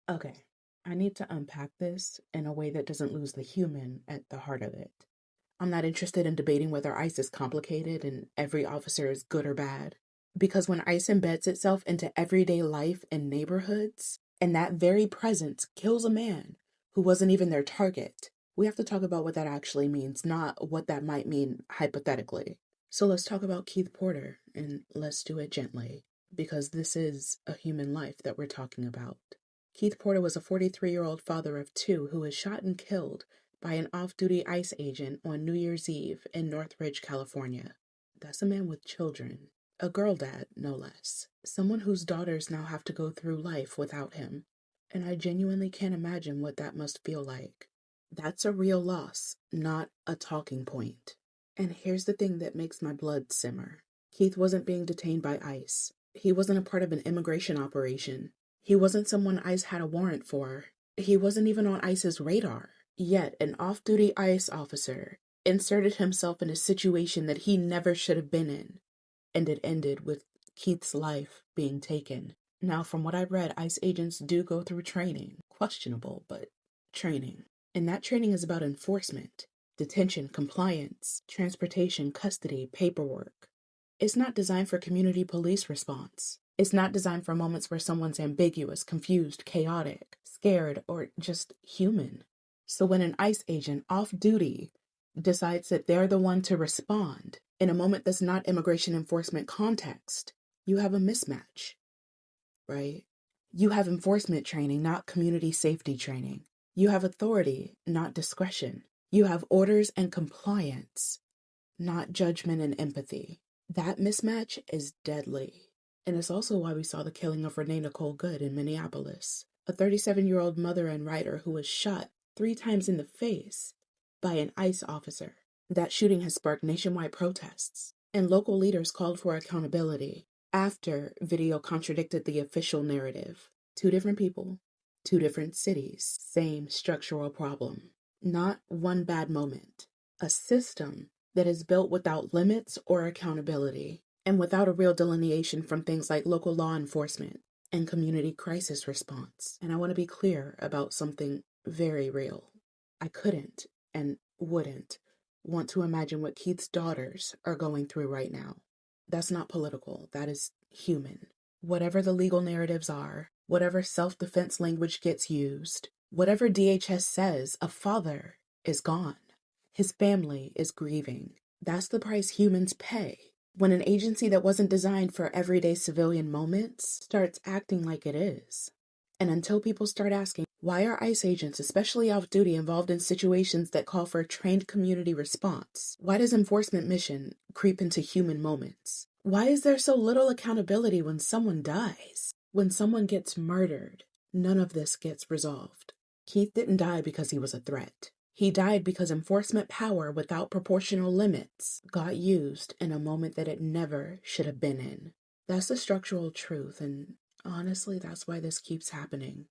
Okay, I need to unpack this in a way that doesn't lose the human at the heart of it. I'm not interested in debating whether ICE is complicated and every officer is good or bad. Because when ICE embeds itself into everyday life and neighborhoods, and that very presence kills a man who wasn't even their target, we have to talk about what that actually means, not what that might mean hypothetically. So let's talk about Keith Porter, and let's do it gently, because this is a human life that we're talking about. Keith Porter was a 43-year-old father of two who was shot and killed by an off-duty ICE agent on New Year's Eve in Northridge, California. That's a man with children. A girl dad, no less. Someone whose daughters now have to go through life without him. And I genuinely can't imagine what that must feel like. That's a real loss, not a talking point. And here's the thing that makes my blood simmer. Keith wasn't being detained by ICE. He wasn't a part of an immigration operation. He wasn't someone ICE had a warrant for. He wasn't even on ICE's radar. Yet an off-duty ICE officer inserted himself in a situation that he never should have been in, and it ended with Keith's life being taken. Now, from what I've read, ICE agents do go through training. Questionable, but training. And that training is about enforcement, detention, compliance, transportation, custody, paperwork. It's not designed for community police response. It's not designed for moments where someone's ambiguous, confused, chaotic, scared, or just human. So when an ICE agent off duty decides that they're the one to respond in a moment that's not immigration enforcement context, you have a mismatch, right? You have enforcement training, not community safety training. You have authority, not discretion. You have orders and compliance, not judgment and empathy. That mismatch is deadly. And it's also why we saw the killing of Renee Nicole Good in Minneapolis, a 37-year-old mother and writer who was shot 3 times in the face by an ICE officer. That shooting has sparked nationwide protests, and local leaders called for accountability after video contradicted the official narrative. 2 different people, 2 different cities, same structural problem. Not one bad moment. A system that is built without limits or accountability, and without a real delineation from things like local law enforcement and community crisis response. And I want to be clear about something very real. I couldn't and wouldn't want to imagine what Keith's daughters are going through right now. That's not political, that is human. Whatever the legal narratives are, whatever self-defense language gets used, whatever DHS says, a father is gone. His family is grieving. That's the price humans pay when an agency that wasn't designed for everyday civilian moments starts acting like it is. And until people start asking, why are ICE agents, especially off duty, involved in situations that call for a trained community response? Why does enforcement mission creep into human moments? Why is there so little accountability when someone dies? When someone gets murdered, none of this gets resolved. Keith didn't die because he was a threat. He died because enforcement power without proportional limits got used in a moment that it never should have been in. That's the structural truth, and honestly, that's why this keeps happening.